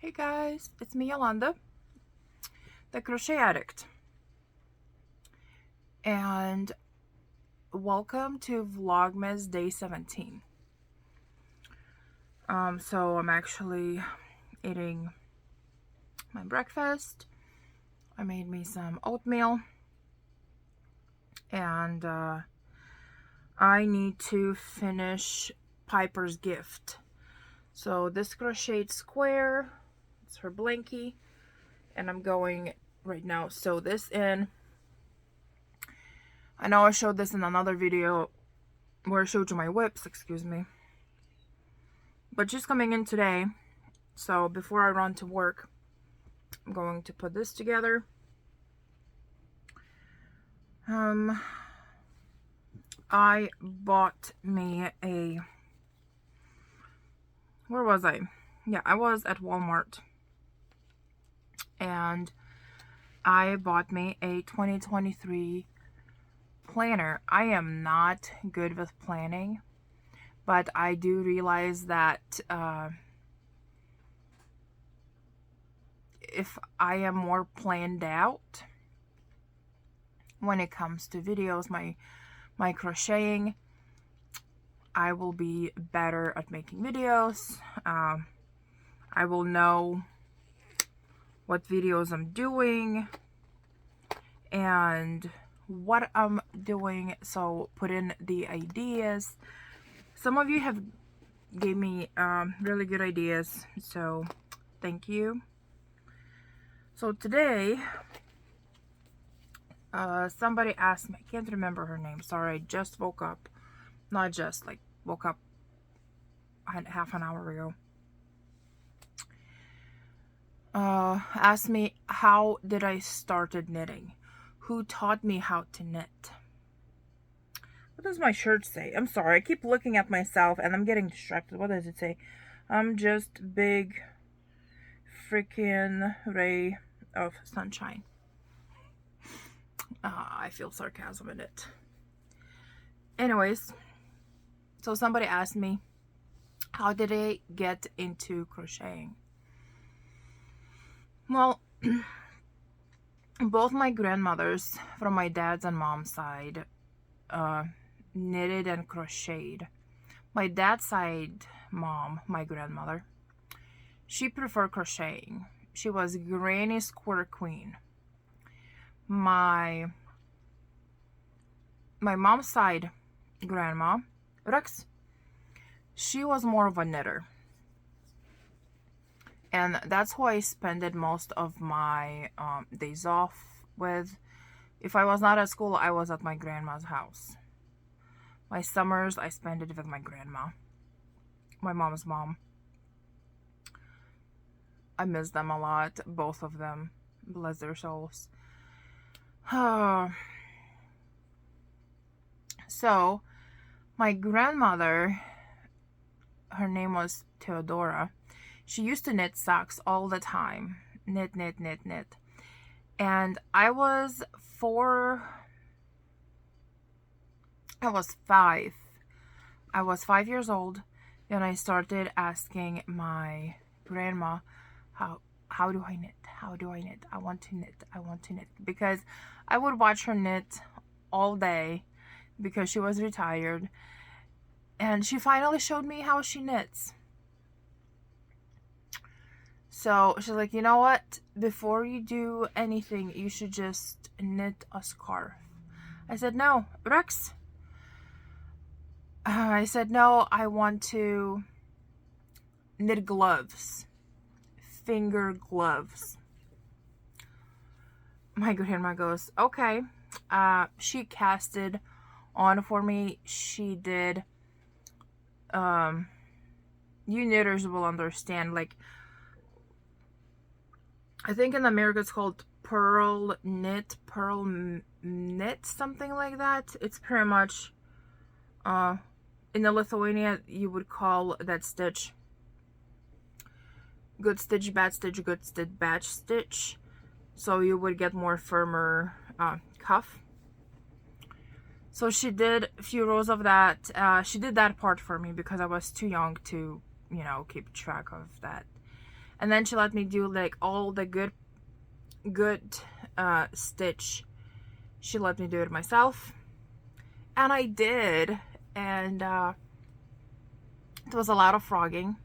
Hey guys, it's me Yolanda, the crochet addict, and welcome to Vlogmas day 17. So I'm actually eating my breakfast. I made me some oatmeal, and I need to finish Piper's gift. So this crocheted square, it's her blankie, and I'm going right now sew this in. I know I showed this in another video where I showed you my whips, excuse me. But she's coming in today, so before I run to work, I'm going to put this together. I bought me a... Where was I? Yeah, I was at Walmart. And I bought me a 2023 planner. I am not good with planning, but I do realize that if I am more planned out when it comes to videos, my crocheting, I will be better at making videos. I will know what videos I'm doing and what I'm doing, so put in the ideas. Some of you have gave me really good ideas, so thank you. So today somebody asked me, I can't remember her name, sorry, I just woke up, not just, like, woke up half an hour ago. Asked me, how did I started knitting? Who taught me how to knit? What does my shirt say? I'm sorry, I keep looking at myself and I'm getting distracted. What does it say? I'm just big freaking ray of sunshine. I feel sarcasm in it. Anyways, so somebody asked me, how did I get into crocheting? Well, both my grandmothers from my dad's and mom's side knitted and crocheted. My dad's side mom, my grandmother, she preferred crocheting. She was Granny Square Queen. My mom's side grandma, Rex, she was more of a knitter. And that's who I spent most of my days off with. If I was not at school, I was at my grandma's house. My summers, I spent it with my grandma, my mom's mom. I miss them a lot, both of them. Bless their souls. So, my grandmother, her name was Theodora. She used to knit socks all the time. Knit, knit, knit, knit. And I was 5. I was 5 years old, and I started asking my grandma, how do I knit? How do I knit? I want to knit. I want to knit. Because I would watch her knit all day because she was retired. And she finally showed me how she knits. So she's like, you know what? Before you do anything, you should just knit a scarf. I said, no, Rex. I said, no, I want to knit gloves. Finger gloves. My grandma goes, okay. She casted on for me. She did. You knitters will understand, like, I think in America it's called pearl knit, something like that. It's pretty much, in the Lithuania, you would call that stitch good stitch, bad stitch, good stitch, bad stitch. So you would get more firmer cuff. So she did a few rows of that. She did that part for me because I was too young to, you know, keep track of that. And then she let me do like all the good stitch. She let me do it myself, and I did. And it was a lot of frogging.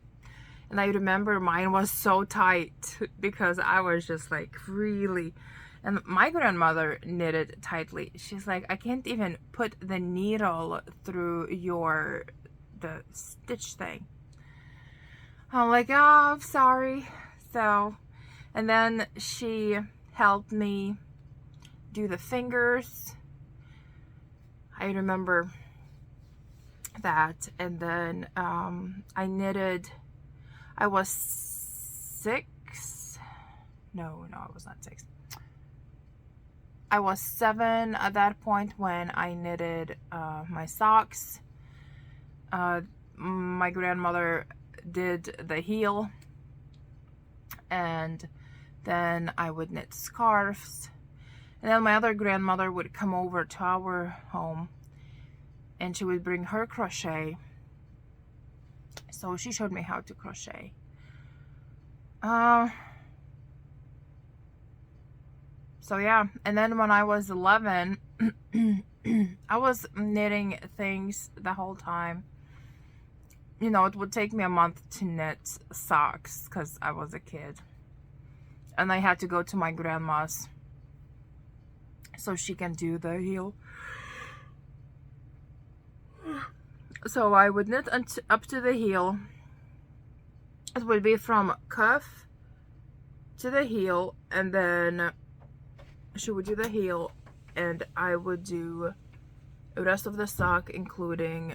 And I remember mine was so tight because I was just like really, and my grandmother knitted tightly. She's like, I can't even put the needle through the stitch thing. I'm like, oh, I'm sorry. So, and then she helped me do the fingers. I remember that. And then I knitted, I was 6. No, I was not 6. I was 7 at that point when I knitted my socks. My grandmother did the heel, and then I would knit scarves. And then my other grandmother would come over to our home, and she would bring her crochet. So she showed me how to crochet. So yeah, and then when I was 11, I was knitting things the whole time. You know, it would take me a month to knit socks because I was a kid. And I had to go to my grandma's so she can do the heel. So I would knit up to the heel. It would be from cuff to the heel, and then she would do the heel, and I would do the rest of the sock, including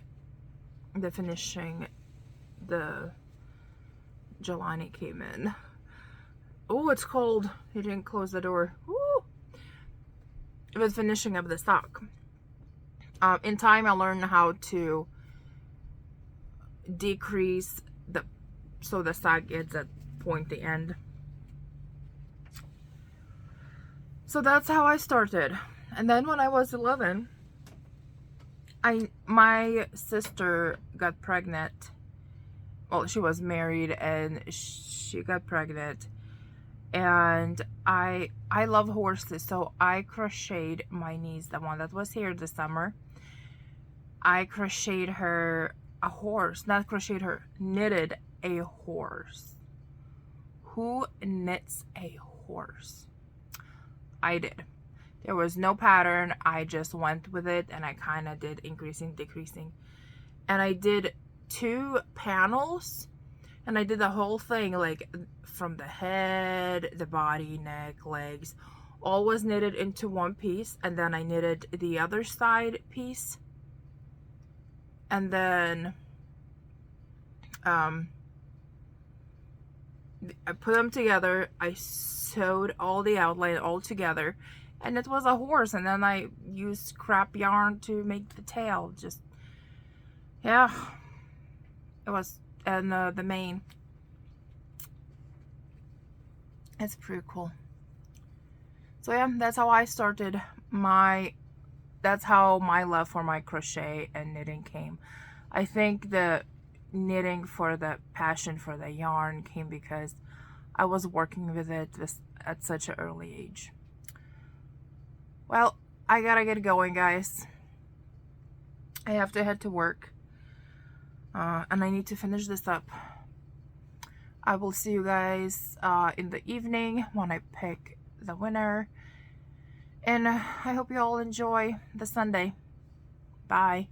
the finishing. The Jelani came in. Oh, it's cold. He didn't close the door. Woo! It was finishing of the sock. In time, I learned how to decrease so the sock gets at pointy end. So that's how I started. And then when I was 11, my sister got pregnant. Well, she was married and she got pregnant. And I love horses, so I crocheted my niece, the one that was here this summer. I crocheted her a horse, not crocheted her, knitted a horse. Who knits a horse? I did. There was no pattern. I just went with it, and I kind of did increasing, decreasing. And I did 2 panels, and I did the whole thing, like from the head, the body, neck, legs, all was knitted into one piece. And then I knitted the other side piece, and then I put them together. I sewed all the outline all together, and it was a horse. And then I used scrap yarn to make the tail. Just, yeah, it was, and the mane. It's pretty cool. So yeah, that's how I started that's how my love for my crochet and knitting came. I think the knitting for the passion for the yarn came because I was working with it at such an early age. Well, I gotta get going, guys. I have to head to work, and I need to finish this up. I will see you guys in the evening when I pick the winner. And I hope you all enjoy the Sunday. Bye.